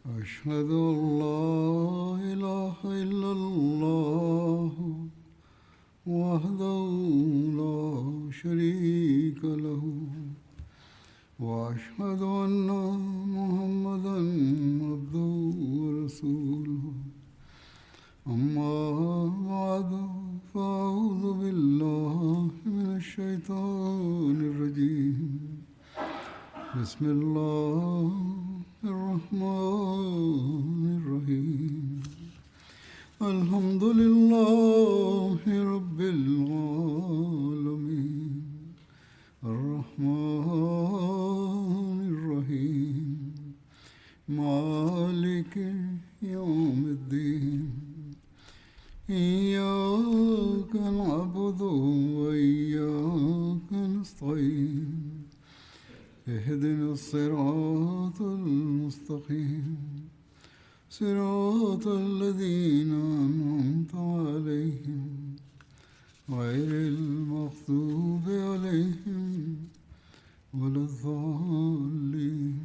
أشهد أن لا إله إلا الله وحده لا شريك له وأشهد أن محمدا عبده ورسوله أما بعد فأعوذ بالله من الشيطان الرجيم بسم الله الرحمن الرحيم الحمد لله رب العالمين الرحمن الرحيم مالك يوم الدين إياك نعبد وإياك نستعين اهدنا الصراط المستقيم صراط الذين أنعمت عليهم غير المغضوب عليهم ولا الضالين.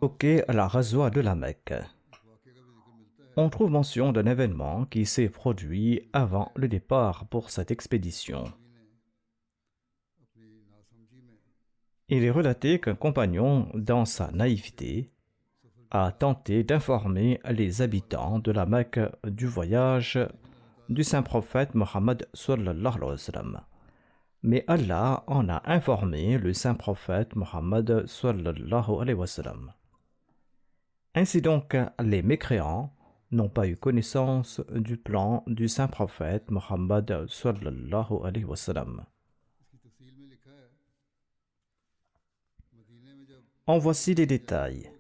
Évoquer la Ghazwa de la Mecque. On trouve mention d'un événement qui s'est produit avant le départ pour cette expédition. Il est relaté qu'un compagnon, dans sa naïveté, a tenté d'informer les habitants de la Mecque du voyage du saint prophète Mohammed sallallahu alayhi wa sallam. Mais Allah en a informé le saint prophète Mohammed sallallahu alayhi wa sallam. Ainsi donc, les mécréants n'ont pas eu connaissance du plan du saint prophète Mohammed sallallahu alayhi wa sallam. En voici les détails.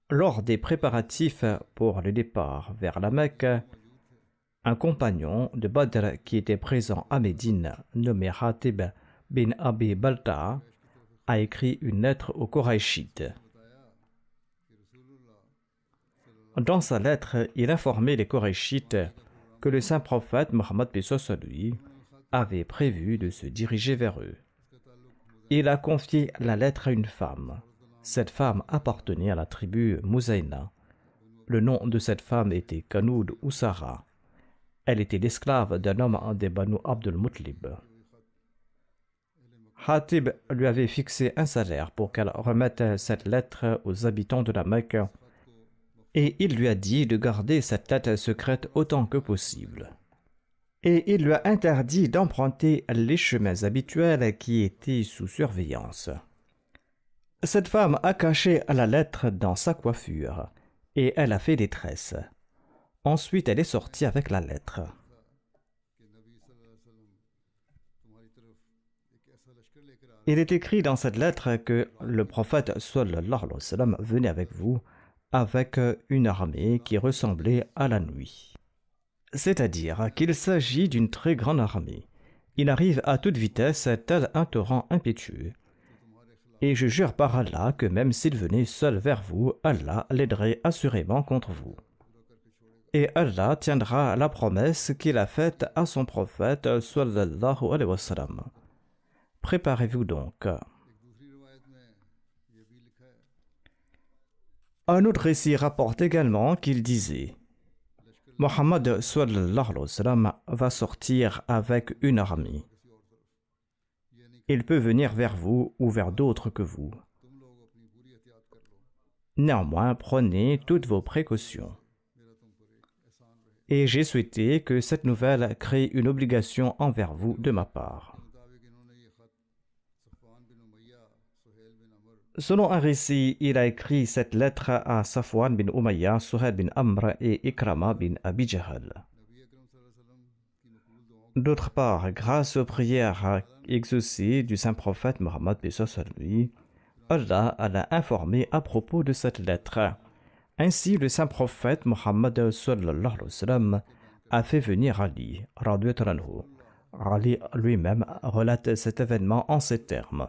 Lors des préparatifs pour le départ vers la Mecque, un compagnon de Badr qui était présent à Médine, nommé Hatib bin Abi Balta, a écrit une lettre aux Qurayshites. Dans sa lettre, il informait les Qurayshites que le saint prophète Mohammed lui avait prévu de se diriger vers eux. Il a confié la lettre à une femme. Cette femme appartenait à la tribu Mouzaïna. Le nom de cette femme était Kanoud ou Sarah. Elle était l'esclave d'un homme des Banu Abdul Muttalib. Hatib lui avait fixé un salaire pour qu'elle remette cette lettre aux habitants de la Mecque et il lui a dit de garder cette lettre secrète autant que possible. Et il lui a interdit d'emprunter les chemins habituels qui étaient sous surveillance. Cette femme a caché la lettre dans sa coiffure et elle a fait des tresses. Ensuite, elle est sortie avec la lettre. Il est écrit dans cette lettre que le prophète sallallahu alayhi wa sallam venait avec vous avec une armée qui ressemblait à la nuit. C'est-à-dire qu'il s'agit d'une très grande armée. Il arrive à toute vitesse tel un torrent impétueux. Et je jure par Allah que même s'il venait seul vers vous, Allah l'aiderait assurément contre vous. Et Allah tiendra la promesse qu'il a faite à son prophète sallallahu alayhi wa sallam. Préparez-vous donc. Un autre récit rapporte également qu'il disait: Mohammed sallallahu alayhi wa sallam va sortir avec une armée. Il peut venir vers vous ou vers d'autres que vous. Néanmoins, prenez toutes vos précautions. Et j'ai souhaité que cette nouvelle crée une obligation envers vous de ma part. Selon un récit, il a écrit cette lettre à Safwan bin Umayya, Suhail bin Amr et Ikrama bin Abi Jahl. D'autre part, grâce aux prières exaucées du saint prophète Mohammed lui, Allah l'a informé à propos de cette lettre. Ainsi, le saint prophète Mohammed sallallahu alayhi wa sallam a fait venir Ali, radiyallahu anhu. Ali lui-même relate cet événement en ces termes.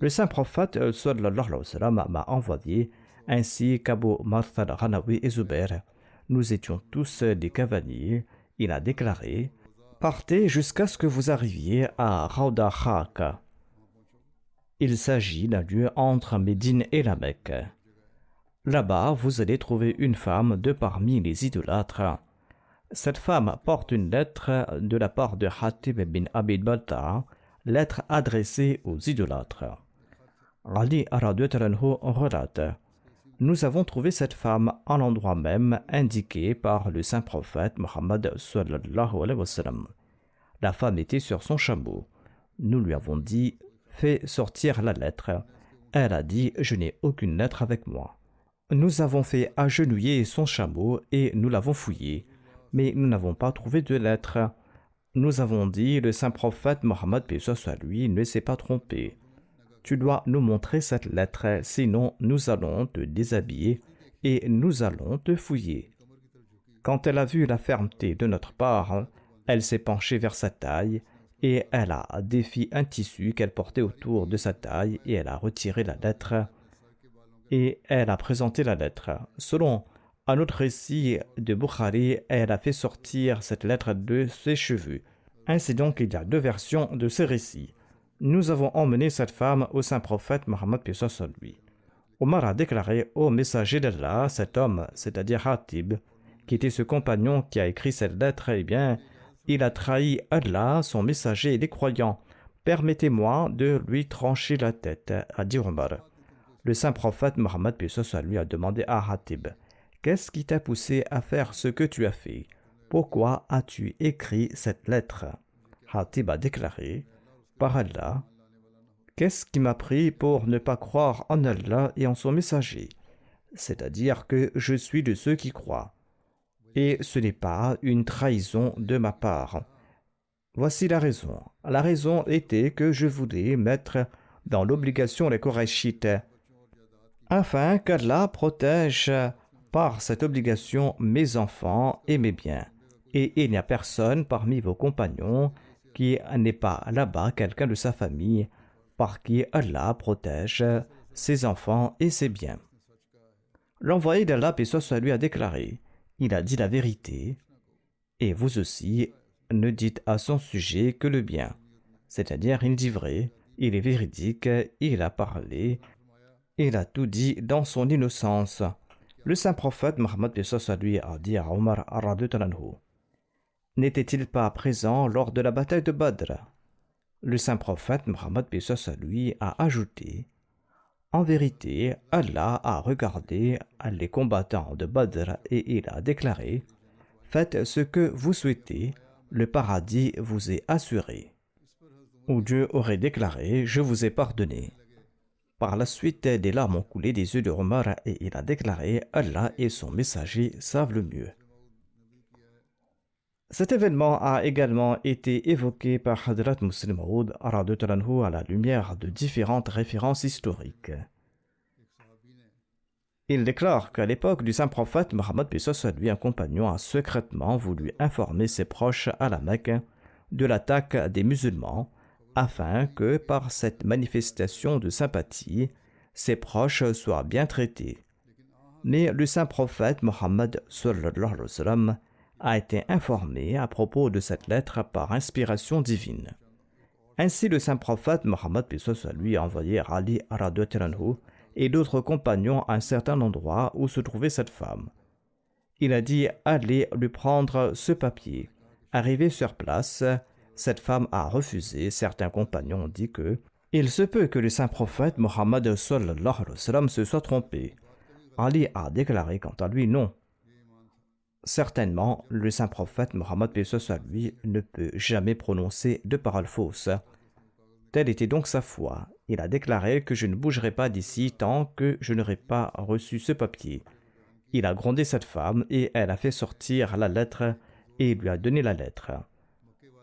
Le saint prophète sallallahu alayhi wa sallam m'a envoyé, ainsi qu'Abu Marthad Ghanawi et Zubair. Nous étions tous des cavaliers il a déclaré: partez jusqu'à ce que vous arriviez à Rawda Khak. Il s'agit d'un lieu entre Médine et la Mecque. Là-bas, vous allez trouver une femme de parmi les idolâtres. Cette femme porte une lettre de la part de Hatib bin Abi Balta, lettre adressée aux idolâtres. Ali radhiyallahu anhu relate: nous avons trouvé cette femme à l'endroit même indiqué par le saint prophète Mohammed sallallahu alayhi wa sallam. La femme était sur son chameau. Nous lui avons dit: fais sortir la lettre. Elle a dit: je n'ai aucune lettre avec moi. Nous avons fait agenouiller son chameau et nous l'avons fouillé, mais nous n'avons pas trouvé de lettre. Nous avons dit: le saint prophète Mohammed, paix soit lui, ne s'est pas trompé. Tu dois nous montrer cette lettre, sinon nous allons te déshabiller et nous allons te fouiller. Quand elle a vu la fermeté de notre part, elle s'est penchée vers sa taille et elle a défi un tissu qu'elle portait autour de sa taille et elle a retiré la lettre et elle a présenté la lettre. Selon un autre récit de Bukhari, elle a fait sortir cette lettre de ses cheveux. Ainsi donc, il y a deux versions de ce récit. Nous avons emmené cette femme au saint prophète Mohammed paix soit sur lui. Omar a déclaré: ô messager d'Allah, cet homme, c'est-à-dire Hatib, qui était ce compagnon qui a écrit cette lettre, eh bien, il a trahi Allah, son messager et les croyants. Permettez-moi de lui trancher la tête, a dit Omar. Le saint prophète Mohammed paix soit sur lui a demandé à Hatib: qu'est-ce qui t'a poussé à faire ce que tu as fait? Pourquoi as-tu écrit cette lettre? Hatib a déclaré: par Allah, qu'est-ce qui m'a pris pour ne pas croire en Allah et en son messager? C'est-à-dire que je suis de ceux qui croient. Et ce n'est pas une trahison de ma part. Voici la raison. La raison était que je voulais mettre dans l'obligation les Qurayshites, afin qu'Allah protège par cette obligation mes enfants et mes biens. Et il n'y a personne parmi vos compagnons qui n'est pas là-bas quelqu'un de sa famille par qui Allah protège ses enfants et ses biens. L'envoyé d'Allah, paix soit sur lui, a déclaré: il a dit la vérité, et vous aussi ne dites à son sujet que le bien. C'est-à-dire, il dit vrai, il est véridique, il a parlé, il a tout dit dans son innocence. Le saint prophète Mohammed paix soit sur lui a dit à Omar radhiyallahu anhu: n'était-il pas présent lors de la bataille de Badr? Le saint prophète Mohammed paix soit sur lui a ajouté: en vérité, Allah a regardé les combattants de Badr et il a déclaré: faites ce que vous souhaitez, le paradis vous est assuré. Ou Dieu aurait déclaré: je vous ai pardonné. Par la suite, des larmes ont coulé des yeux de Omar et il a déclaré: Allah et son messager savent le mieux. Cet événement a également été évoqué par Hadrat Muslim Maud radhiyallahu anhu à la lumière de différentes références historiques. Il déclare qu'à l'époque du saint prophète Mohammed paix soit sur lui, un compagnon a secrètement voulu informer ses proches à la Mecque de l'attaque des musulmans, afin que par cette manifestation de sympathie, ses proches soient bien traités. Mais le saint prophète Mohammed sallallahu alayhi wa sallam a été informé à propos de cette lettre par inspiration divine. Ainsi, le saint prophète Mohammed paix soit sur lui a envoyé Ali radhiyallahu anhu et d'autres compagnons à un certain endroit où se trouvait cette femme. Il a dit: allez lui prendre ce papier. Arrivé sur place, cette femme a refusé. Certains compagnons ont dit que il se peut que le saint prophète Mohammed sallallahu alayhi wa sallam se soit trompé. Ali a déclaré quant à lui: non. Certainement, le saint prophète Mohammed paix soit sur lui ne peut jamais prononcer de paroles fausses. Telle était donc sa foi. Il a déclaré que je ne bougerai pas d'ici tant que je n'aurai pas reçu ce papier. Il a grondé cette femme et elle a fait sortir la lettre et lui a donné la lettre.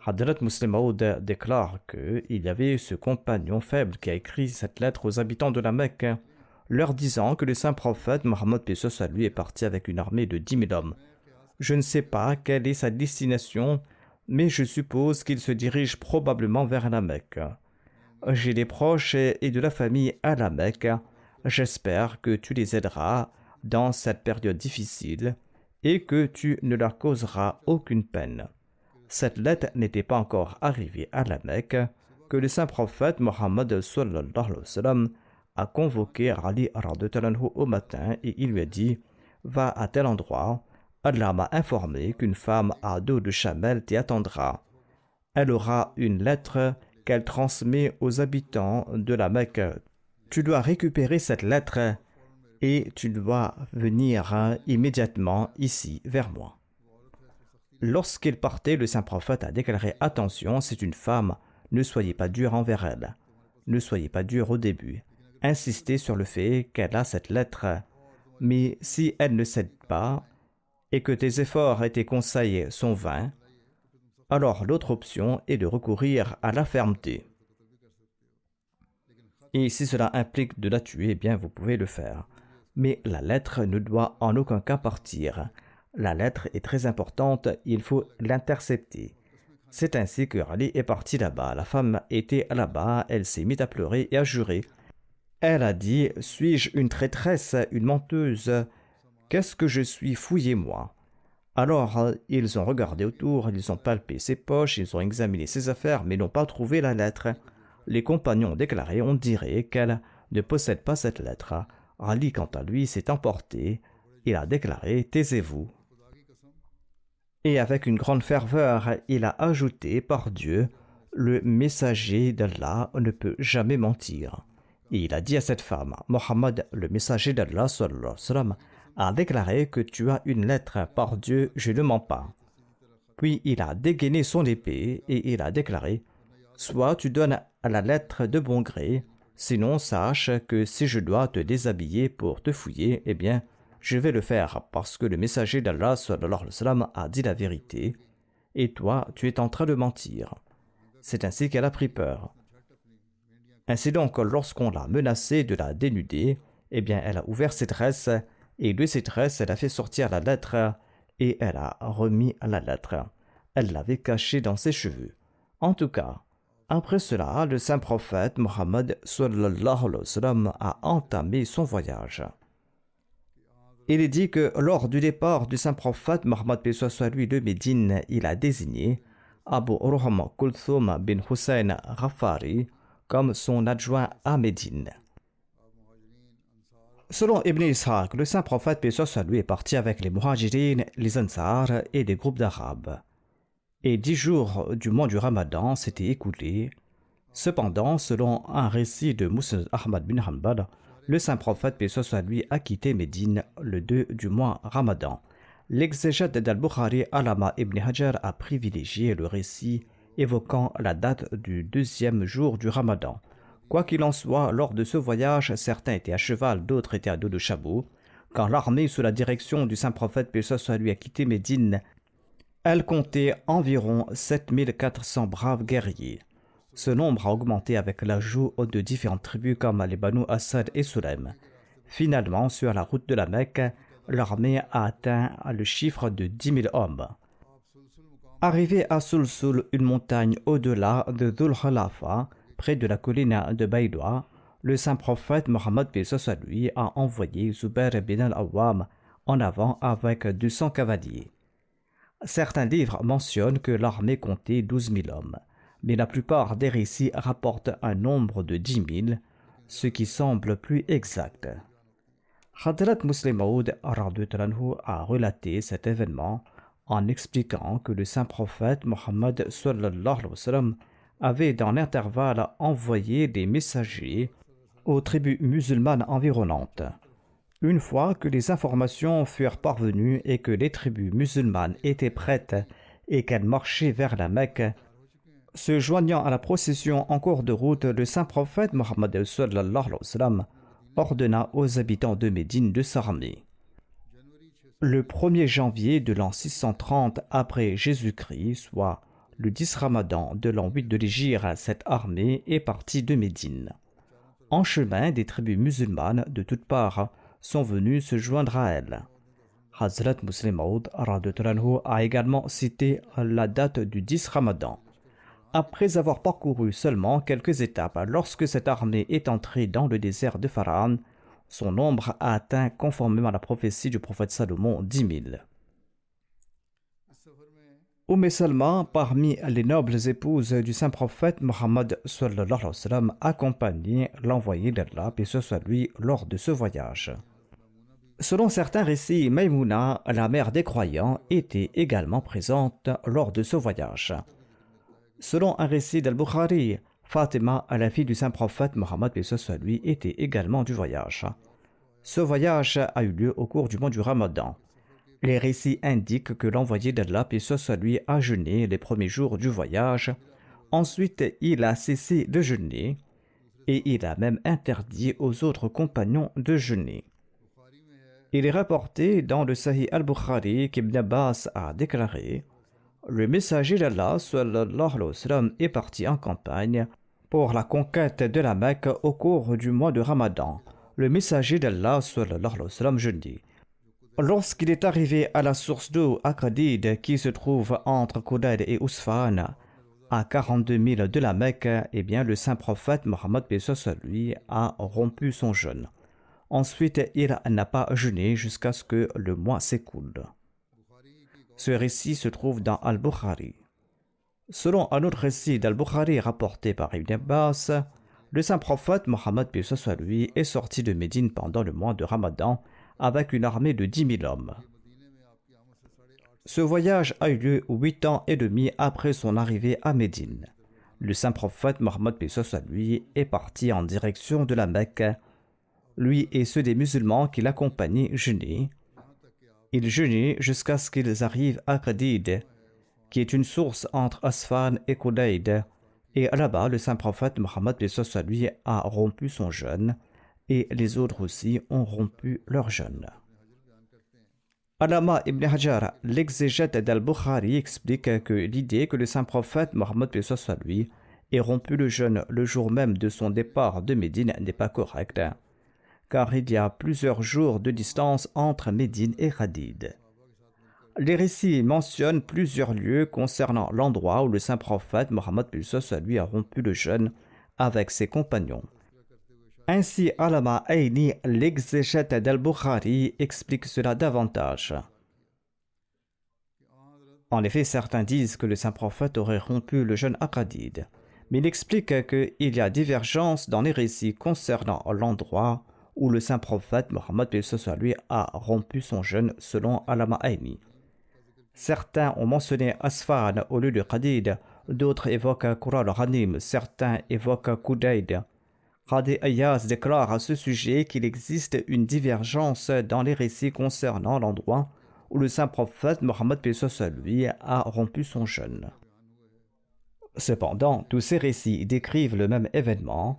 Hadrat Muslim Maud déclare qu'il y avait ce compagnon faible qui a écrit cette lettre aux habitants de la Mecque, leur disant que le saint prophète Mohammed paix soit sur lui est parti avec une armée de 10 000 hommes. Je ne sais pas quelle est sa destination, mais je suppose qu'il se dirige probablement vers la Mecque. J'ai des proches et de la famille à la Mecque. J'espère que tu les aideras dans cette période difficile et que tu ne leur causeras aucune peine. Cette lettre n'était pas encore arrivée à la Mecque que le saint prophète Mohammed sallallahu alayhi wa sallam a convoqué Ali radhiyallahu anhu au matin et il lui a dit « Va à tel endroit, Allah m'a informé qu'une femme à dos de chamel t'y attendra. Elle aura une lettre qu'elle transmet aux habitants de la Mecque. Tu dois récupérer cette lettre et tu dois venir immédiatement ici vers moi. » Lorsqu'il partait, le saint prophète a déclaré « Attention, c'est une femme, ne soyez pas dur envers elle. Ne soyez pas dur au début. Insistez sur le fait qu'elle a cette lettre. Mais si elle ne cède pas et que tes efforts et tes conseils sont vains, alors l'autre option est de recourir à la fermeté. Et si cela implique de la tuer, eh bien vous pouvez le faire. Mais la lettre ne doit en aucun cas partir. La lettre est très importante, il faut l'intercepter. C'est ainsi que Ali est parti là-bas. La femme était là-bas, elle s'est mise à pleurer et à jurer. Elle a dit « Suis-je une traîtresse, une menteuse? Qu'est-ce que je suis? Fouillez-moi. » Alors, ils ont regardé autour, ils ont palpé ses poches, ils ont examiné ses affaires, mais n'ont pas trouvé la lettre. Les compagnons ont déclaré « On dirait qu'elle ne possède pas cette lettre. » Ali, quant à lui, s'est emporté. Il a déclaré « Taisez-vous. » Et avec une grande ferveur, il a ajouté « Par Dieu, le messager d'Allah ne peut jamais mentir. » Et il a dit à cette femme « Mohammed, le messager d'Allah, sallallahu alayhi wa sallam, a déclaré que tu as une lettre, par Dieu, je ne mens pas. » Puis il a dégainé son épée et il a déclaré « Soit tu donnes la lettre de bon gré, sinon sache que si je dois te déshabiller pour te fouiller, eh bien, je vais le faire parce que le messager d'Allah sallallahu alayhi wa sallam a dit la vérité et toi, tu es en train de mentir. » C'est ainsi qu'elle a pris peur. Ainsi donc, lorsqu'on l'a menacée de la dénuder, eh bien, elle a ouvert ses tresses et de ses tresses, elle a fait sortir la lettre et elle a remis la lettre. Elle l'avait cachée dans ses cheveux. En tout cas, après cela, le saint prophète Mohammed sallallahu alayhi wa sallam a entamé son voyage. Il est dit que lors du départ du saint prophète Mohammed paix soit lui de Médine, il a désigné Abu Urham Kulthum bin Hussein Ghafari comme son adjoint à Médine. Selon Ibn Ishaq, le saint prophète paix soit lui est parti avec les Muhajirin, les Ansar et des groupes d'Arabes. Et 10 jours du mois du Ramadan s'étaient écoulés. Cependant, selon un récit de Musnad Ahmad bin Hanbal, le saint prophète paix soit lui a quitté Médine le 2 du mois Ramadan. L'exégète d'Al-Bukhari Alama ibn Hajar a privilégié le récit évoquant la date du 2e jour du Ramadan. Quoi qu'il en soit, lors de ce voyage, certains étaient à cheval, d'autres étaient à dos de chameau. Quand l'armée sous la direction du saint prophète paix soit lui a quitté Médine, elle comptait environ 7400 braves guerriers. Ce nombre a augmenté avec l'ajout de différentes tribus comme les Banu Asad et Sulaim. Finalement, sur la route de la Mecque, l'armée a atteint le chiffre de 10 000 hommes. Arrivé à Sulsul, une montagne au-delà de Dhul Khalafa, près de la colline de Baydoua, le saint prophète Mohammed paix soit lui a envoyé Zubair bin al-Awwam en avant avec 200 cavaliers. Certains livres mentionnent que l'armée comptait 12 000 hommes, mais la plupart des récits rapportent un nombre de 10 000, ce qui semble plus exact. Hadrat Muslim Maud a relaté cet événement en expliquant que le saint prophète Mohammed sallallahu alayhi wa sallam avait dans l'intervalle envoyé des messagers aux tribus musulmanes environnantes. Une fois que les informations furent parvenues et que les tribus musulmanes étaient prêtes et qu'elles marchaient vers la Mecque, se joignant à la procession en cours de route, le saint prophète Mohammed sallallahu alayhi wa sallam ordonna aux habitants de Médine de s'armer. Le 1er janvier de l'an 630 après Jésus-Christ, soit le 10 Ramadan de l'an 8 de l'Hégire, cette armée est partie de Médine. En chemin, des tribus musulmanes de toutes parts sont venues se joindre à elle. Hazrat Muslim Maud a également cité la date du 10 Ramadan. Après avoir parcouru seulement quelques étapes, lorsque cette armée est entrée dans le désert de Pharaon, son nombre a atteint, conformément à la prophétie du prophète Salomon, 10 000. Salma, parmi les nobles épouses du saint prophète Mohammed sallallahu alayhi wa sallam, accompagnait l'envoyé d'Allah, paix soit lui, lors de ce voyage. Selon certains récits, Maïmouna, la mère des croyants, était également présente lors de ce voyage. Selon un récit d'Al-Bukhari, Fatima, la fille du saint prophète Mohammed, paix soit lui, était également du voyage. Ce voyage a eu lieu au cours du mois du Ramadan. Les récits indiquent que l'envoyé d'Allah, paix soit lui, a jeûné les premiers jours du voyage. Ensuite, il a cessé de jeûner et il a même interdit aux autres compagnons de jeûner. Il est rapporté dans le Sahih al-Bukhari qu'Ibn Abbas a déclaré: le messager d'Allah sallallahu alayhi wa sallam est parti en campagne pour la conquête de la Mecque au cours du mois de Ramadan. Le messager d'Allah sallallahu alayhi wa sallam jeûnait. Lorsqu'il est arrivé à la source d'eau à Qadid, qui se trouve entre Qudayd et Usfan, à 42 milles de la Mecque, eh bien, le saint prophète Mohammed paix soit sur lui a rompu son jeûne. Ensuite, il n'a pas jeûné jusqu'à ce que le mois s'écoule. Ce récit se trouve dans Al-Bukhari. Selon un autre récit d'Al-Bukhari rapporté par Ibn Abbas, le saint prophète Mohammed paix soit sur lui est sorti de Médine pendant le mois de Ramadan avec une armée de 10 000 hommes. Ce voyage a eu lieu 8 ans et demi après son arrivée à Médine. Le saint prophète Mohammed paix soit lui est parti en direction de la Mecque. Lui et ceux des musulmans qui l'accompagnaient jeûnaient. Ils jeûnaient jusqu'à ce qu'ils arrivent à Qadid, qui est une source entre Asfan et Qudayd. Et là-bas, le saint prophète Mohammed paix soit lui a rompu son jeûne et les autres aussi ont rompu leur jeûne. Allama ibn Hajar, l'exégète d'Al-Bukhari, explique que l'idée que le saint prophète Mohammed paix soit lui ait rompu le jeûne le jour même de son départ de Médine n'est pas correcte, car il y a plusieurs jours de distance entre Médine et Qadid. Les récits mentionnent plusieurs lieux concernant l'endroit où le saint prophète Mohammed paix soit lui a rompu le jeûne avec ses compagnons. Ainsi, Allama Aini, l'exégète d'Al-Bukhari, explique cela davantage. En effet, certains disent que le saint prophète aurait rompu le jeûne à Qadid, mais il explique qu'il y a divergence dans les récits concernant l'endroit où le saint prophète Mohammed paix soit lui a rompu son jeûne selon Allama Aini. Certains ont mentionné Asfan au lieu de Qadid, d'autres évoquent Qura al-Ghanim, certains évoquent Qudayd. Qadi Ayaz déclare à ce sujet qu'il existe une divergence dans les récits concernant l'endroit où le saint prophète Mohammed paix soit lui a rompu son jeûne. Cependant, tous ces récits décrivent le même événement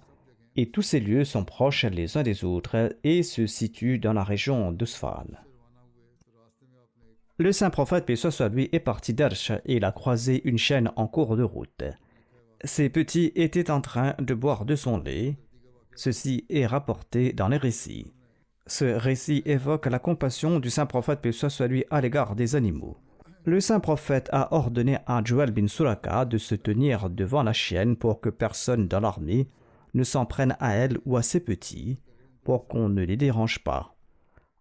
et tous ces lieux sont proches les uns des autres et se situent dans la région d'Usfan. Le saint prophète paix soit lui est parti d'Arsh et il a croisé une chaîne en cours de route. Ses petits étaient en train de boire de son lait. Ceci est rapporté dans les récits. Ce récit évoque la compassion du saint prophète paix soit lui à l'égard des animaux. Le saint prophète a ordonné à Juwayl bin Suraka de se tenir devant la chienne pour que personne dans l'armée ne s'en prenne à elle ou à ses petits, pour qu'on ne les dérange pas.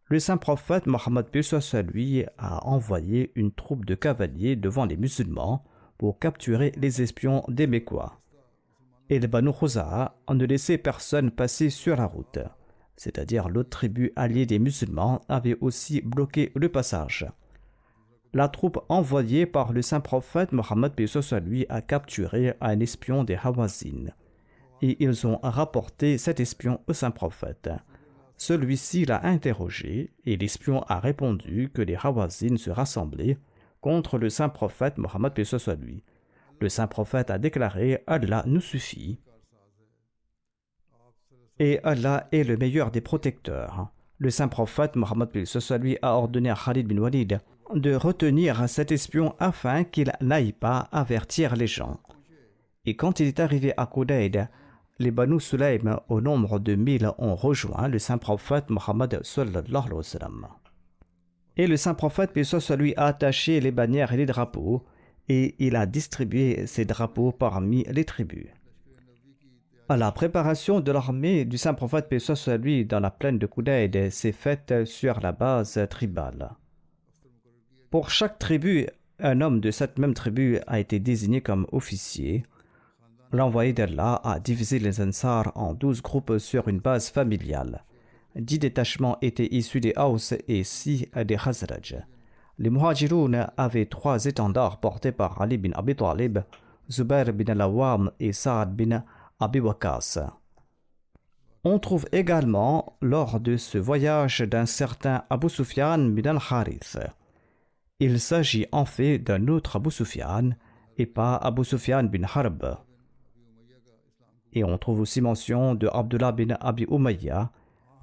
Le saint prophète Mohammed paix soit lui a envoyé une troupe de cavaliers devant les musulmans pour capturer les espions des Mécois. Et les Banu Khuza'a ne laissaient personne passer sur la route, c'est-à-dire l'autre tribu alliée des musulmans avait aussi bloqué le passage. La troupe envoyée par le saint prophète Mohammed paix soit lui a capturé un espion des Hawazin et ils ont rapporté cet espion au saint prophète. Celui-ci l'a interrogé et l'espion a répondu que les Hawazin se rassemblaient contre le saint prophète Mohammed paix soit lui. Le saint prophète a déclaré « Allah nous suffit » et Allah est le meilleur des protecteurs. Le saint prophète Mohammed paix soit lui a ordonné à Khalid bin Walid de retenir cet espion afin qu'il n'aille pas avertir les gens. Et quand il est arrivé à Qudayd, les Banu Sulaym au nombre de 1000 ont rejoint le saint prophète Mohammed sallallahu alayhi wa sallam. Et le saint prophète paix soit lui a attaché les bannières et les drapeaux et il a distribué ces drapeaux parmi les tribus. À la préparation de l'armée du saint prophète paix soit lui dans la plaine de Qudayd s'est faite sur la base tribale. Pour chaque tribu, un homme de cette même tribu a été désigné comme officier. L'envoyé d'Allah a divisé les Ansar en 12 groupes sur une base familiale. 10 détachements étaient issus des Aws et 6 des Khazraj. Les Muhajiroun avaient 3 étendards portés par Ali bin Abi Talib, Zubair bin al-Awwam et Saad bin Abi Waqqas. On trouve également lors de ce voyage d'un certain Abu Sufyan bin al-Harith. Il s'agit en fait d'un autre Abu Sufyan et pas Abu Sufyan bin Harb. Et on trouve aussi mention de Abdullah bin Abi Umayya.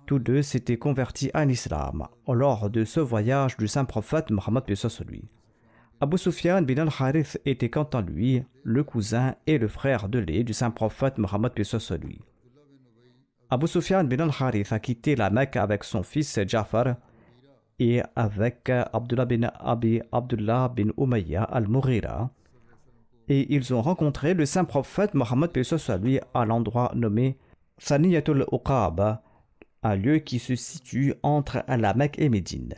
Tous deux s'étaient convertis à l'islam lors de ce voyage du saint prophète Mohammed paix soit sur lui. Abu Sufyan bin al-Harith était quant à lui le cousin et le frère de lait du saint prophète Mohammed paix soit sur lui. Abu Sufyan bin al-Harith a quitté la Mecque avec son fils Jafar et avec Abdullah bin Abi Abdullah bin Umayya al-Mughira, et ils ont rencontré le saint prophète Mohammed paix soit sur lui à l'endroit nommé Thaniyatul Uqab, un lieu qui se situe entre la Mecque et Médine.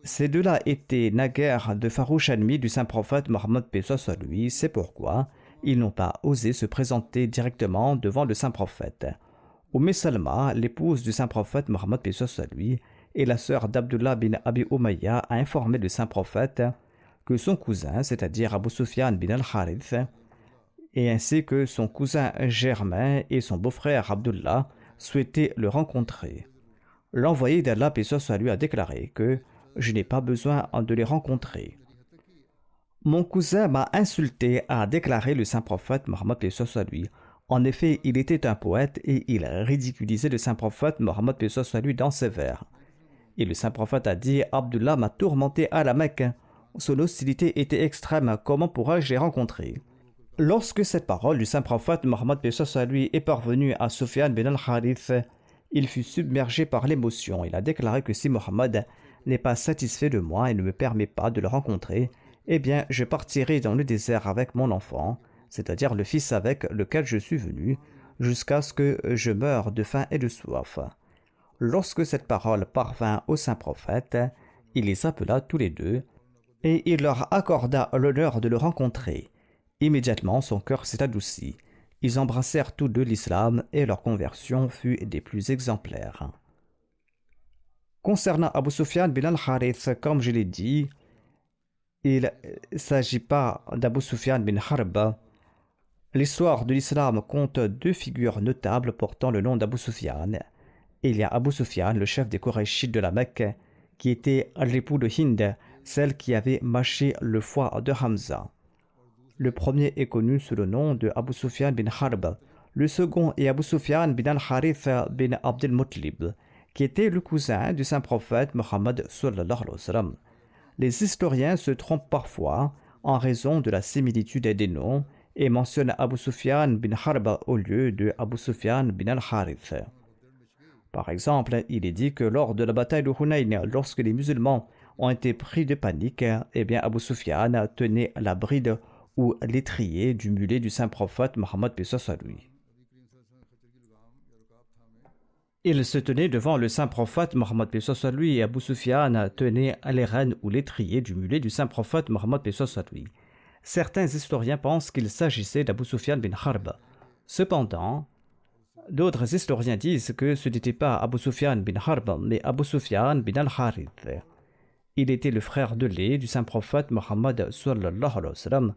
Ces deux-là étaient naguère de farouches ennemis du saint prophète Mohammed paix soit sur lui, c'est pourquoi ils n'ont pas osé se présenter directement devant le saint prophète. Salma, l'épouse du saint prophète Mohammed paix soit sur lui, et la sœur d'Abdullah bin Abi Umayya, a informé le saint prophète que son cousin, c'est-à-dire Abu Sufyan bin al-Harith, et ainsi que son cousin Germain et son beau-frère Abdullah souhaitaient le rencontrer. L'envoyé d'Allah paix soit lui a déclaré que je n'ai pas besoin de les rencontrer. Mon cousin m'a insulté, a déclaré le saint prophète Mohammed paix soit lui. En effet, il était un poète et il ridiculisait le saint prophète Mohammed paix soit lui dans ses vers. Et le saint prophète a dit: Abdullah m'a tourmenté à la Mecque. Son hostilité était extrême, comment pourrais-je les rencontrer? Lorsque cette parole du saint prophète Mohammed paix soit lui est parvenue à Sufyan bin al-Harith, il fut submergé par l'émotion. Il a déclaré que si Mohammed n'est pas satisfait de moi et ne me permet pas de le rencontrer, eh bien je partirai dans le désert avec mon enfant, c'est-à-dire le fils avec lequel je suis venu, jusqu'à ce que je meure de faim et de soif. Lorsque cette parole parvint au saint prophète, il les appela tous les deux, et il leur accorda l'honneur de le rencontrer. Immédiatement, son cœur s'est adouci. Ils embrassèrent tous deux l'islam et leur conversion fut des plus exemplaires. Concernant Abu Sufyan bin al-Harith, comme je l'ai dit, il ne s'agit pas d'Abu Sufyan bin Harb. L'histoire de l'islam compte 2 figures notables portant le nom d'Abu Sufyan. Il y a Abu Sufyan, le chef des Qurayshites de la Mecque, qui était l'époux de Hind, celle qui avait mâché le foie de Hamza. Le premier est connu sous le nom de Abu Sufyan bin Harb. Le second est Abu Sufyan bin al-Harith bin Abdel Muttalib, qui était le cousin du saint prophète Mohammed sallallahu alayhi wa sallam. Les historiens se trompent parfois en raison de la similitude des noms et mentionnent Abu Sufyan bin Harb au lieu de Abu Sufyan bin al-Harith. Par exemple, il est dit que lors de la bataille de Hunayn, lorsque les musulmans ont été pris de panique, eh bien Abu Sufyan tenait la bride ou l'étrier du mulet du saint prophète Mohammed paix soit lui. Il se tenait devant le saint prophète Mohammed paix soit lui et Abu Sufyan tenait les rênes ou l'étrier du mulet du saint prophète Mohammed paix soit lui. Certains historiens pensent qu'il s'agissait d'Abu Sufyan bin Harb. Cependant, d'autres historiens disent que ce n'était pas Abu Sufyan bin Harb, mais Abu Sufyan bin al-Harith. Il était le frère de lait du saint prophète Mohammed sallallahu alayhi wa sallam,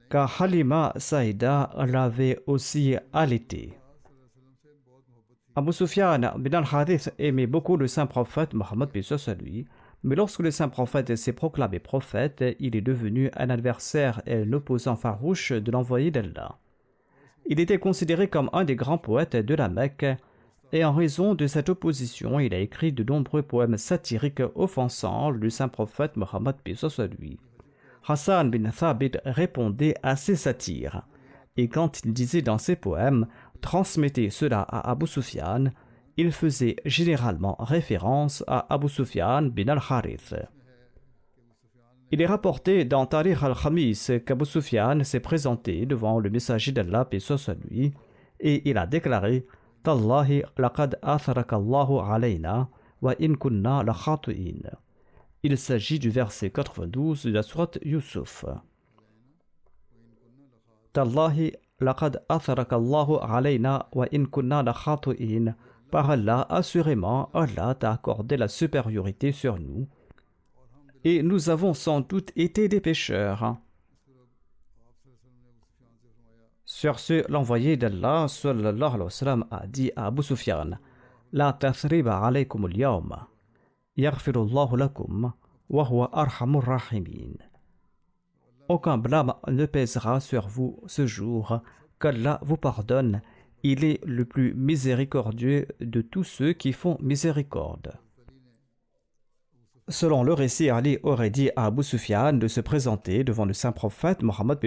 car Halima Saïda l'avait aussi allaité. Abu Sufyan bin al-Harith aimait beaucoup le saint prophète Mohammed paix soit sur lui, mais lorsque le saint prophète s'est proclamé prophète, il est devenu un adversaire et un opposant farouche de l'envoyé d'Allah. Il était considéré comme un des grands poètes de la Mecque, et en raison de cette opposition, il a écrit de nombreux poèmes satiriques offensant le saint prophète Mohammed paix soit sur lui. Hassan bin Thabit répondait à ces satires, et quand il disait dans ses poèmes « Transmettez cela à Abu Sufyan », il faisait généralement référence à Abu Sufyan bin al-Harith. Il est rapporté dans Tarikh al-Khamis qu'Abu Sufyan s'est présenté devant le messager d'Allah paix soit sur lui, et il a déclaré « Tallahi laqad atharaka Allahu alayna wa in kunna la khatu'in » Il s'agit du verset 92 de la sourate Yusuf. Tallahi laqad atharaka Allahu alayna wa in kunna la khati'in. Par Allah, assurément, Allah t'a accordé la supériorité sur nous, et nous avons sans doute été des pécheurs. Sur ce, l'envoyé d'Allah sallallahu alayhi wa sallam a dit à Abu Sufyan: La tathriba alaykum al-yawm, yaghfirullahu lakum, wa huwa arhamur rahimin. Aucun blâme ne pèsera sur vous ce jour, qu'Allah vous pardonne. Il est le plus miséricordieux de tous ceux qui font miséricorde. Selon le récit, Ali aurait dit à Abu Sufyan de se présenter devant le saint prophète Mohammed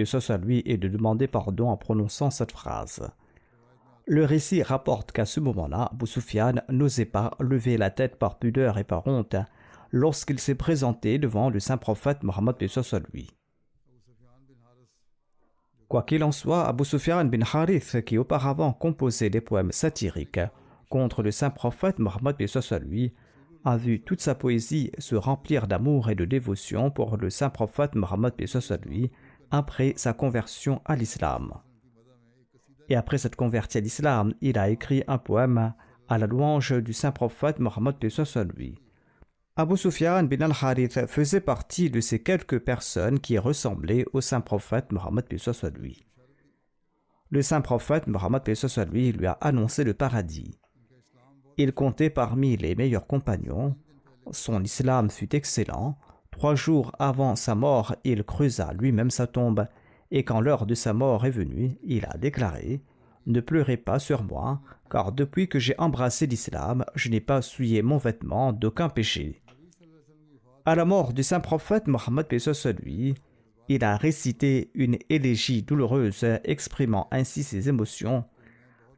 lui et de demander pardon en prononçant cette phrase. Le récit rapporte qu'à ce moment-là, Abu Sufyan n'osait pas lever la tête par pudeur et par honte lorsqu'il s'est présenté devant le saint prophète Mohammed lui. Quoi qu'il en soit, Abu Sufyan bin Harith, qui auparavant composait des poèmes satiriques contre le saint prophète Mohammed lui, a vu toute sa poésie se remplir d'amour et de dévotion pour le saint prophète Mohammed lui après sa conversion à l'islam. Et après s'être converti à l'islam, il a écrit un poème à la louange du saint prophète Mohammed lui. Abu Sufyan bin al-Harith faisait partie de ces quelques personnes qui ressemblaient au saint prophète Mohammed lui. Le saint prophète Mohammed lui a annoncé le paradis. Il comptait parmi les meilleurs compagnons. Son islam fut excellent. 3 jours avant sa mort, il creusa lui-même sa tombe, et quand l'heure de sa mort est venue, il a déclaré: Ne pleurez pas sur moi, car depuis que j'ai embrassé l'islam, je n'ai pas souillé mon vêtement d'aucun péché. À la mort du saint prophète Mohammed lui, il a récité une élégie douloureuse exprimant ainsi ses émotions.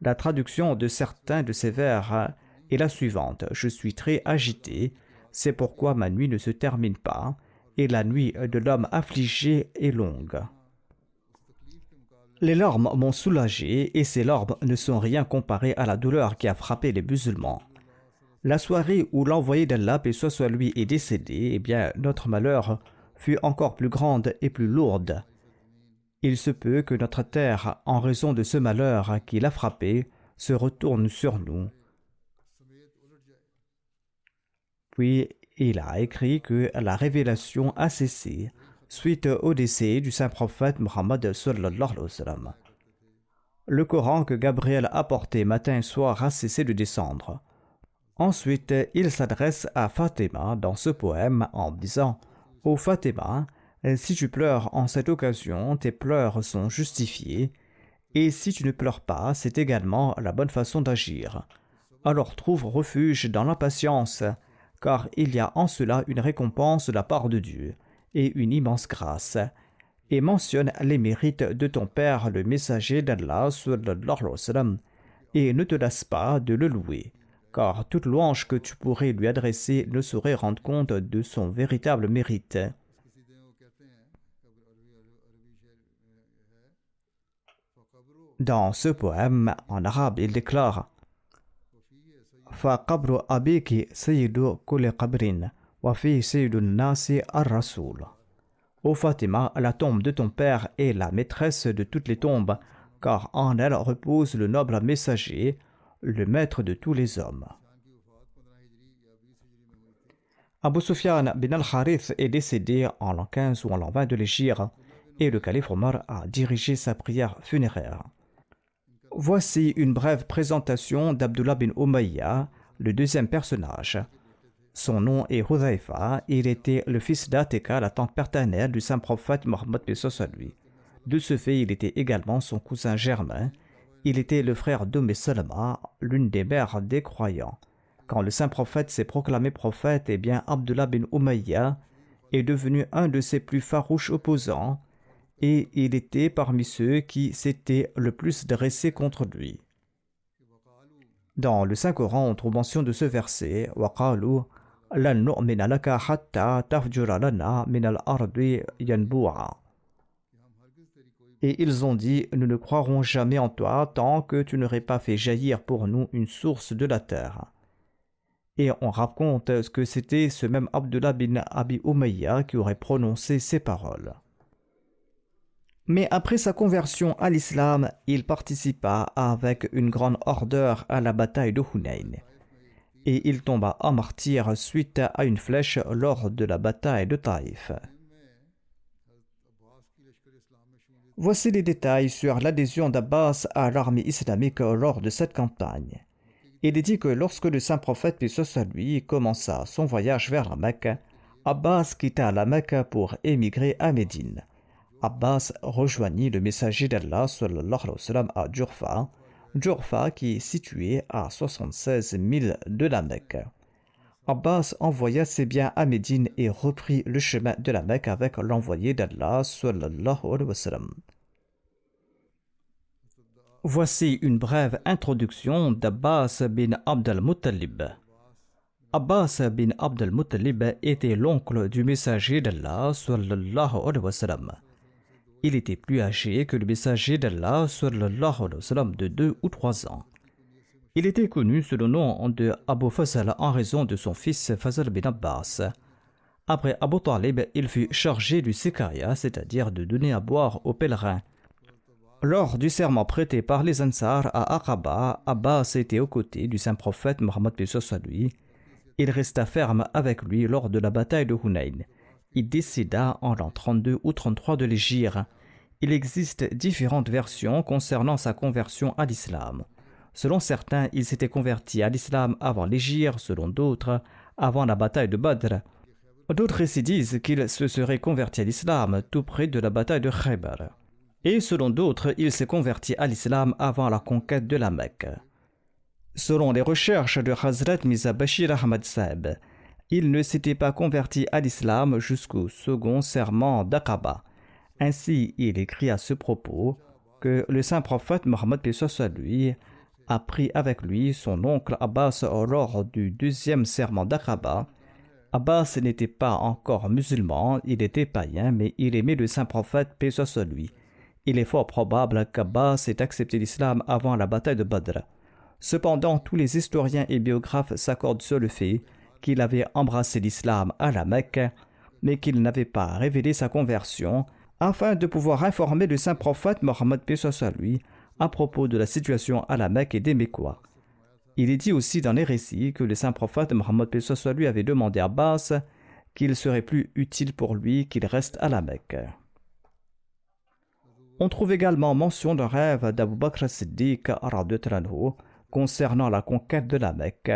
La traduction de certains de ces vers est la suivante: Je suis très agité, c'est pourquoi ma nuit ne se termine pas, et la nuit de l'homme affligé est longue. Les larmes m'ont soulagé, et ces larmes ne sont rien comparées à la douleur qui a frappé les musulmans. La soirée où l'envoyé d'Allah, paix soit lui, est décédé, eh bien, notre malheur fut encore plus grande et plus lourde. Il se peut que notre terre, en raison de ce malheur qui l'a frappé, se retourne sur nous. Puis, il a écrit que la révélation a cessé suite au décès du saint prophète Mohammed sallallahu alayhi wa sallam. Le Coran que Gabriel a porté matin et soir a cessé de descendre. Ensuite, il s'adresse à Fatima dans ce poème en disant: Ô Fatima, si tu pleures en cette occasion, tes pleurs sont justifiés, et si tu ne pleures pas, c'est également la bonne façon d'agir. Alors trouve refuge dans la patience, car il y a en cela une récompense de la part de Dieu et une immense grâce. Et mentionne les mérites de ton père, le messager d'Allah, sallallahu alayhi wa sallam, et ne te lasse pas de le louer, car toute louange que tu pourrais lui adresser ne saurait rendre compte de son véritable mérite. Dans ce poème, en arabe, il déclare: Fa qabru abiki sayyidu kulli qabrin, wa fi sayyidun nasi ar-rasoul. Ô Fatima, la tombe de ton père est la maîtresse de toutes les tombes, car en elle repose le noble messager, le maître de tous les hommes. Abu Sufyan bin al-Harith est décédé en l'an 15 ou en l'an 20 de l'Hégire, et le calife Omar a dirigé sa prière funéraire. Voici une brève présentation d'Abdullah bin Umayya, le deuxième personnage. Son nom est Hudhaifa, il était le fils d'Atika, la tante paternelle du saint prophète Mohammed lui. De ce fait, il était également son cousin germain. Il était le frère d'Umm Salama, l'une des mères des croyants. Quand le saint prophète s'est proclamé prophète, eh bien Abdullah bin Umayya est devenu un de ses plus farouches opposants, et il était parmi ceux qui s'étaient le plus dressés contre lui. Dans le Saint-Coran, on trouve mention de ce verset: « Waqalu lan nu'mina laka hatta tafjura lana min al-ardi yanbu'a » Et ils ont dit: « Nous ne croirons jamais en toi tant que tu n'aurais pas fait jaillir pour nous une source de la terre. » Et on raconte que c'était ce même Abdullah bin Abi Umayya qui aurait prononcé ces paroles. Mais après sa conversion à l'islam, il participa avec une grande ardeur à la bataille de Hunayn. Et il tomba en martyr suite à une flèche lors de la bataille de Taïf. Voici les détails sur l'adhésion d'Abbas à l'armée islamique lors de cette campagne. Il est dit que lorsque le saint prophète, paix soit lui, commença son voyage vers la Mecque, Abbas quitta la Mecque pour émigrer à Médine. Abbas rejoignit le messager d'Allah sallallahu alayhi wa sallam à Djurfa qui est situé à 76 milles de la Mecque. Abbas envoya ses biens à Médine et reprit le chemin de la Mecque avec l'envoyé d'Allah sallallahu alayhi wa sallam. Voici une brève introduction d'Abbas bin Abd al-Muttalib. Abbas bin Abd al-Muttalib était l'oncle du messager d'Allah sallallahu alayhi wa sallam. Il était plus âgé que le messager d'Allah sallallahu alayhi wa sallam de 2 ou 3 ans. Il était connu sous le nom de Abu Fazl en raison de son fils Fazl bin Abbas. Après Abu Talib, il fut chargé du Sikaria, c'est-à-dire de donner à boire aux pèlerins. Lors du serment prêté par les Ansar à Aqaba, Abbas était aux côtés du saint prophète Mohammed paix soit lui. Il resta ferme avec lui lors de la bataille de Hunayn. Il décéda en l'an 32 ou 33 de l'Hégire. Il existe différentes versions concernant sa conversion à l'islam. Selon certains, il s'était converti à l'islam avant l'Hégire, selon d'autres, avant la bataille de Badr. D'autres récits disent qu'il se serait converti à l'islam tout près de la bataille de Khaybar. Et selon d'autres, il s'est converti à l'islam avant la conquête de la Mecque. Selon les recherches de Hazrat Mirza Bashir Ahmad Saeb, il ne s'était pas converti à l'islam jusqu'au second serment d'Aqaba. Ainsi, il écrit à ce propos que le saint prophète Mohammed paix soit lui a pris avec lui son oncle Abbas lors du deuxième serment d'Aqaba. Abbas n'était pas encore musulman, il était païen, mais il aimait le saint prophète paix soit lui. Il est fort probable qu'Abbas ait accepté l'islam avant la bataille de Badr. Cependant, tous les historiens et biographes s'accordent sur le fait qu'il avait embrassé l'islam à la Mecque, mais qu'il n'avait pas révélé sa conversion afin de pouvoir informer le saint prophète Mohammed paix soit lui à propos de la situation à la Mecque et des Mécois. Il est dit aussi dans les récits que le saint prophète Mohammed paix soit lui avait demandé à Abbas qu'il serait plus utile pour lui qu'il reste à la Mecque. On trouve également mention d'un rêve d'Abu Bakr as-Siddiq concernant la conquête de la Mecque.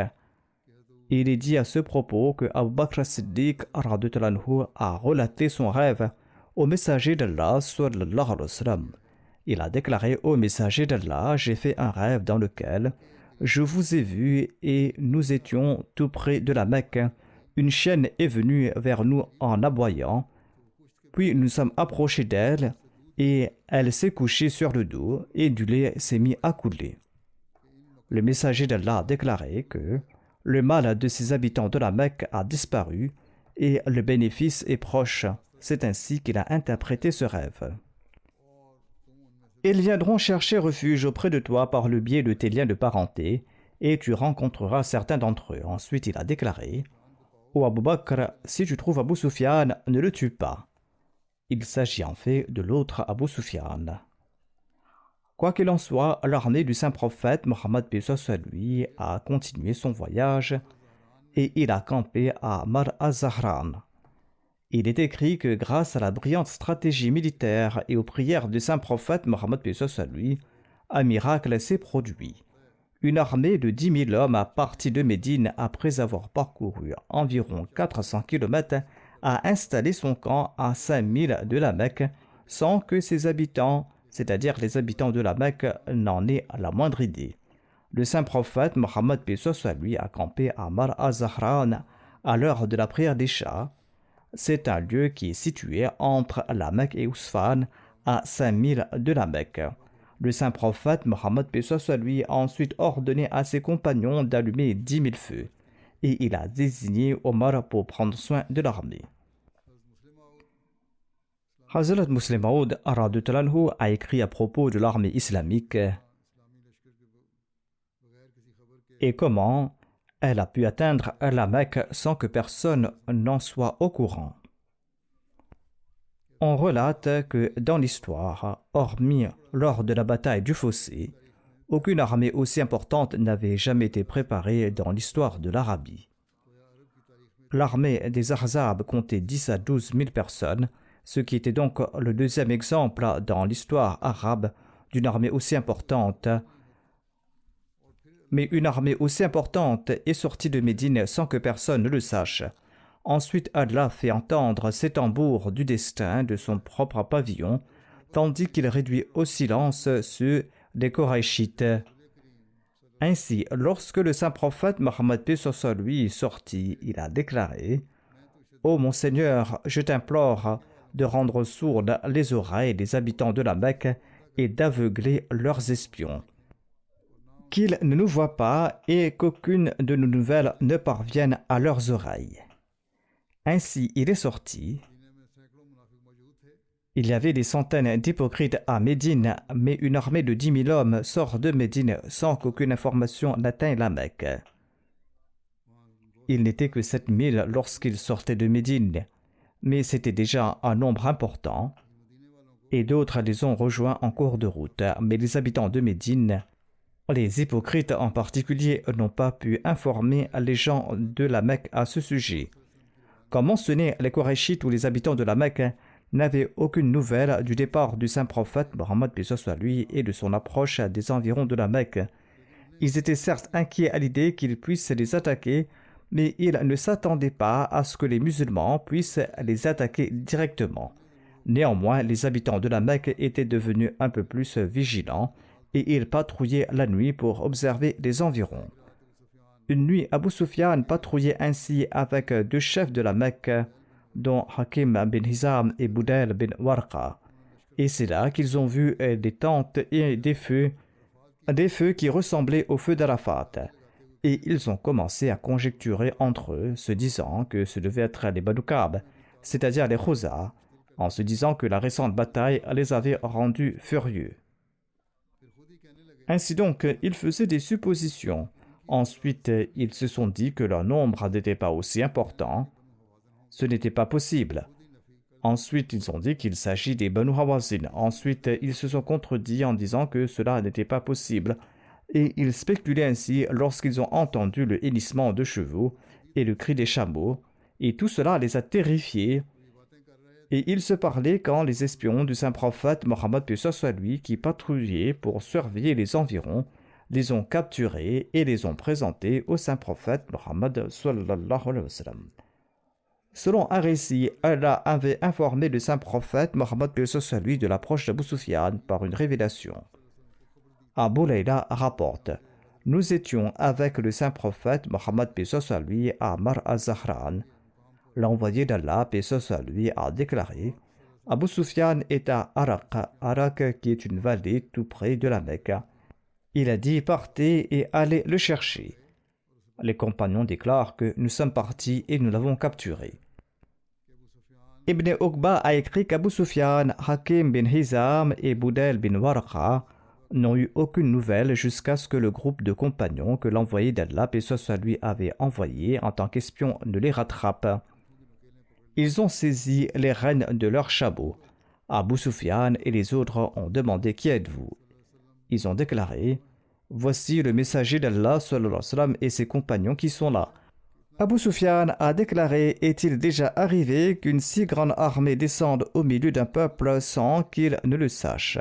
Il est dit à ce propos que Abu Bakr as-Siddiq a relaté son rêve au messager d'Allah sallallahu alayhi wa sallam. Il a déclaré au messager d'Allah: j'ai fait un rêve dans lequel je vous ai vu et nous étions tout près de la Mecque. Une chienne est venue vers nous en aboyant, puis nous sommes approchés d'elle et elle s'est couchée sur le dos et du lait s'est mis à couler. Le messager d'Allah a déclaré que le mal de ses habitants de la Mecque a disparu et le bénéfice est proche. C'est ainsi qu'il a interprété ce rêve. Ils viendront chercher refuge auprès de toi par le biais de tes liens de parenté et tu rencontreras certains d'entre eux. Ensuite, il a déclaré: ô Abu Bakr, si tu trouves Abu Sufyan, ne le tue pas. Il s'agit en fait de l'autre Abu Sufyan. Quoi qu'il en soit, l'armée du saint prophète Mohammed paix soit lui a continué son voyage et il a campé à Mar az-Zahran. Il est écrit que grâce à la brillante stratégie militaire et aux prières du saint prophète Mohammed paix soit lui, un miracle s'est produit. Une armée de 10 000 hommes a parti de Médine après avoir parcouru environ 400 km a installé son camp à 5 000 de la Mecque sans que ses habitants, c'est-à-dire les habitants de la Mecque, n'en aient la moindre idée. Le saint prophète Mohammed paix soit lui a campé à Mar az-Zahran à l'heure de la prière d'Isha. C'est un lieu qui est situé entre la Mecque et Ousfan à 5 000 de la Mecque. Le saint prophète Mohammed paix soit lui a ensuite ordonné à ses compagnons d'allumer 10 000 feux et il a désigné Omar pour prendre soin de l'armée. Hazrat Muslim Maud a écrit à propos de l'armée islamique et comment Elle a pu atteindre la Mecque sans que personne n'en soit au courant. On relate que dans l'histoire, hormis lors de la bataille du Fossé, aucune armée aussi importante n'avait jamais été préparée dans l'histoire de l'Arabie. L'armée des Ahzab comptait 10 à 12 000 personnes, ce qui était donc le deuxième exemple dans l'histoire arabe d'une armée aussi importante. Mais une armée aussi importante est sortie de Médine sans que personne ne le sache. Ensuite, Allah fait entendre ses tambours du destin de son propre pavillon, tandis qu'il réduit au silence ceux des Koraïchites. Ainsi, lorsque le saint prophète Mohammed paix sur lui est sorti, il a déclaré « Ô mon Seigneur, je t'implore de rendre sourdes les oreilles des habitants de la Mecque et d'aveugler leurs espions. Qu'ils ne nous voient pas et qu'aucune de nos nouvelles ne parvienne à leurs oreilles. » Ainsi, il est sorti. Il y avait des centaines d'hypocrites à Médine, mais une armée de 10 000 hommes sort de Médine sans qu'aucune information n'atteigne la Mecque. Il n'était que 7 000 lorsqu'ils sortaient de Médine, mais c'était déjà un nombre important, et d'autres les ont rejoints en cours de route. Mais les habitants de Médine, les hypocrites en particulier, n'ont pas pu informer les gens de la Mecque à ce sujet. Comme mentionné, les Koraïchites ou les habitants de la Mecque n'avaient aucune nouvelle du départ du saint prophète Mohammed paix sur lui et de son approche des environs de la Mecque. Ils étaient certes inquiets à l'idée qu'ils puissent les attaquer, mais ils ne s'attendaient pas à ce que les musulmans puissent les attaquer directement. Néanmoins, les habitants de la Mecque étaient devenus un peu plus vigilants et ils patrouillaient la nuit pour observer les environs. Une nuit, Abu Sufyan patrouillait ainsi avec 2 chefs de la Mecque, dont Hakim bin Hizam et Budayl bin Warqa. Et c'est là qu'ils ont vu des tentes et des feux qui ressemblaient aux feux d'Arafat. Et ils ont commencé à conjecturer entre eux, se disant que ce devait être les Banu Ka'b, c'est-à-dire les Khouza, en se disant que la récente bataille les avait rendus furieux. Ainsi donc, ils faisaient des suppositions. Ensuite, ils se sont dit que leur nombre n'était pas aussi important. Ce n'était pas possible. Ensuite, ils ont dit qu'il s'agit des Banu Hawazin. Ensuite, ils se sont contredits en disant que cela n'était pas possible. Et ils spéculaient ainsi lorsqu'ils ont entendu le hennissement de chevaux et le cri des chameaux. Et tout cela les a terrifiés. Et ils se parlaient quand les espions du saint prophète Mohammed paix sur lui, qui patrouillaient pour surveiller les environs, les ont capturés et les ont présentés au saint prophète Mohammed sallallahu alayhi wa sallam. Selon un récit, Allah avait informé le saint prophète Mohammed paix sur lui de l'approche d'Abu Sufyan par une révélation. Abu Layla rapporte: Nous étions avec le saint prophète Mohammed paix sur lui à Mar al-Zahran. L'envoyé d'Allah paix sur lui a déclaré: Abu Sufyan est à Arak qui est une vallée tout près de la Mecque. Il a dit: partez et allez le chercher. Les compagnons déclarent que nous sommes partis et nous l'avons capturé. Ibn Uqba a écrit qu'Abu Sufyan, Hakim bin Hizam et Budayl bin Warqa n'ont eu aucune nouvelle jusqu'à ce que le groupe de compagnons que l'envoyé d'Allah paix sur lui avait envoyé en tant qu'espion ne les rattrape. Ils ont saisi les rênes de leurs chameaux. Abu Sufyan et les autres ont demandé: Qui êtes-vous? Ils ont déclaré: Voici le messager d'Allah sallallahu alayhi wa sallam et ses compagnons qui sont là. Abu Sufyan a déclaré: Est-il déjà arrivé qu'une si grande armée descende au milieu d'un peuple sans qu'il ne le sache?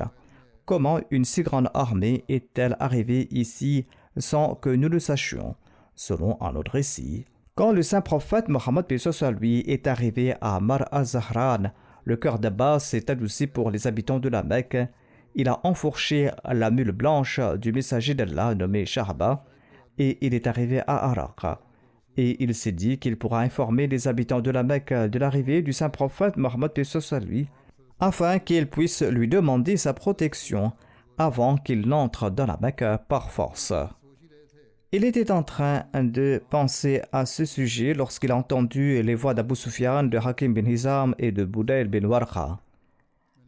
Comment une si grande armée est-elle arrivée ici sans que nous le sachions? Selon un autre récit, quand le saint prophète Mohammed paix sur lui est arrivé à Mar al-Zahran, le cœur d'Abbas s'est adouci pour les habitants de la Mecque. Il a enfourché la mule blanche du messager d'Allah nommé Shahba et il est arrivé à Arak. Et il s'est dit qu'il pourra informer les habitants de la Mecque de l'arrivée du saint prophète Mohammed paix sur lui, afin qu'ils puissent lui demander sa protection avant qu'il n'entre dans la Mecque par force. Il était en train de penser à ce sujet lorsqu'il a entendu les voix d'Abu Sufyan, de Hakim bin Hizam et de Budayl bin Warqa.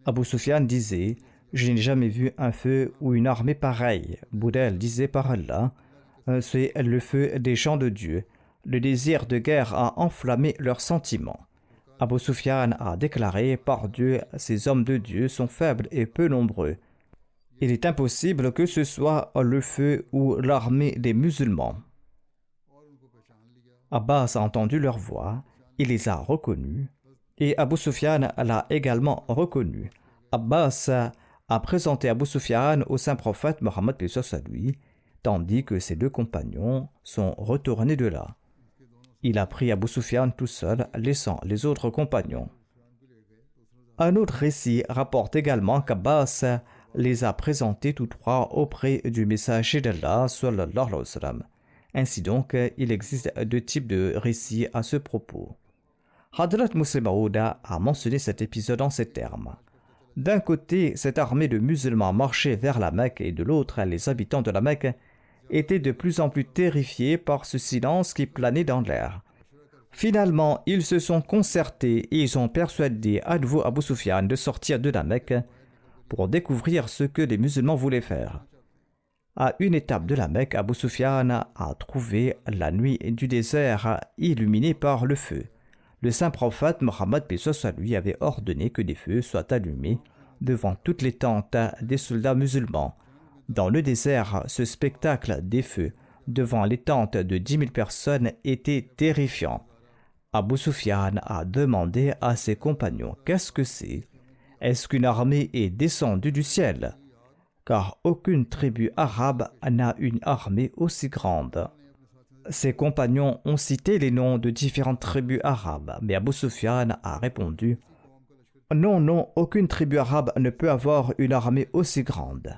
Abu Sufyan disait: Je n'ai jamais vu un feu ou une armée pareille. Budayl disait: Par Allah, c'est le feu des gens de Dieu. Le désir de guerre a enflammé leurs sentiments. Abu Sufyan a déclaré: par Dieu, ces hommes de Dieu sont faibles et peu nombreux. Il est impossible que ce soit le feu ou l'armée des musulmans. Abbas a entendu leur voix, il les a reconnus, et Abu Sufyan l'a également reconnu. Abbas a présenté Abu Sufyan au saint prophète Mohammed à lui, tandis que ses deux compagnons sont retournés de là. Il a pris Abu Sufyan tout seul, laissant les autres compagnons. Un autre récit rapporte également qu'Abbas les a présentés tous trois auprès du messager d'Allah sallallahu alayhi wa sallam. Ainsi donc, il existe deux types de récits à ce propos. Hadrat Muslim Maud a mentionné cet épisode en ces termes. D'un côté, cette armée de musulmans marchait vers la Mecque et de l'autre, les habitants de la Mecque étaient de plus en plus terrifiés par ce silence qui planait dans l'air. Finalement, ils se sont concertés et ils ont persuadé à nouveau Abu Sufyan de sortir de la Mecque pour découvrir ce que les musulmans voulaient faire. À une étape de la Mecque, Abu Sufyan a trouvé la nuit du désert illuminée par le feu. Le saint prophète Mohammed lui avait ordonné que des feux soient allumés devant toutes les tentes des soldats musulmans. Dans le désert, ce spectacle des feux devant les tentes de 10 000 personnes était terrifiant. Abu Sufyan a demandé à ses compagnons: qu'est-ce que c'est? Est-ce qu'une armée est descendue du ciel? Car aucune tribu arabe n'a une armée aussi grande. Ses compagnons ont cité les noms de différentes tribus arabes, mais Abu Sufyan a répondu: non, non, aucune tribu arabe ne peut avoir une armée aussi grande.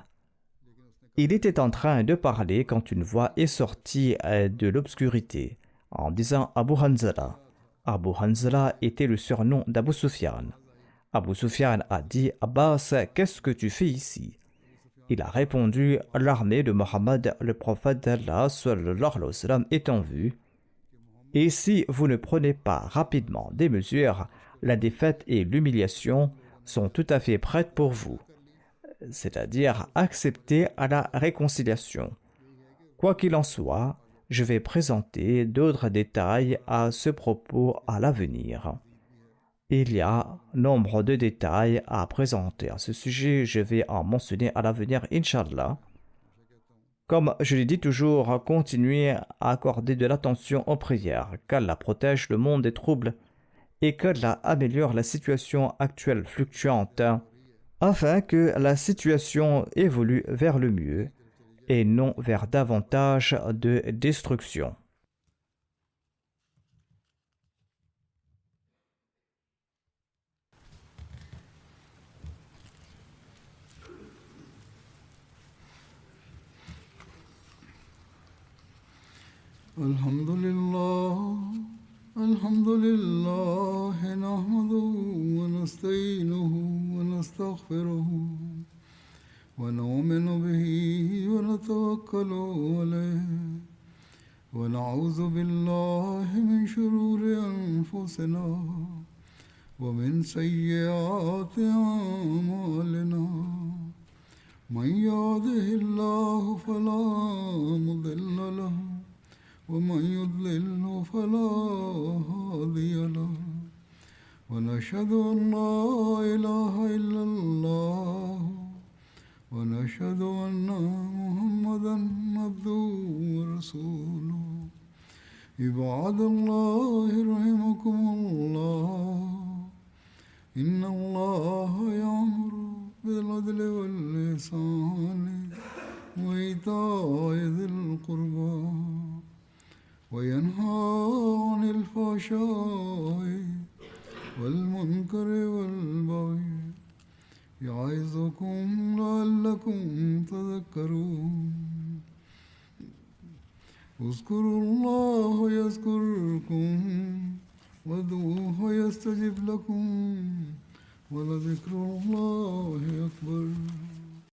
Il était en train de parler quand une voix est sortie de l'obscurité en disant Abu Hanzala. Abu Hanzala était le surnom d'Abu Sufyan. Abu Sufyan a dit: Abbas, qu'est-ce que tu fais ici? Il a répondu: l'armée de Mohammed, le prophète d'Allah sallallahu alayhi wa sallam, est en vue. Et si vous ne prenez pas rapidement des mesures, la défaite et l'humiliation sont tout à fait prêtes pour vous. C'est-à-dire accepter à la réconciliation. Quoi qu'il en soit, je vais présenter d'autres détails à ce propos à l'avenir. Il y a nombre de détails à présenter à ce sujet, je vais en mentionner à l'avenir, Inch'Allah. Comme je l'ai dit toujours, continuez à accorder de l'attention aux prières, qu'Allah protège le monde des troubles et qu'Allah améliore la situation actuelle fluctuante, afin que la situation évolue vers le mieux et non vers davantage de destruction. الحمد لله نحمده ونستعينه ونستغفره ونؤمن به ونتوكل عليه ونعوذ بالله من شرور أنفسنا ومن سيئات أعمالنا من يهده الله فلا مضل له ومن يضلل فلا هادي له ونشهد أن لا إله إلا الله ونشهد أن محمدا عبده ورسوله عباد الله رحمكم الله إن الله يأمر بالعدل والإحسان وإيتاء ذي القربى وينهى عن الفحشاء والمنكر والبغي يعظكم لعلكم تذكرون اذكروا الله يذكركم وادعوه يستجب لكم ولذكر الله أكبر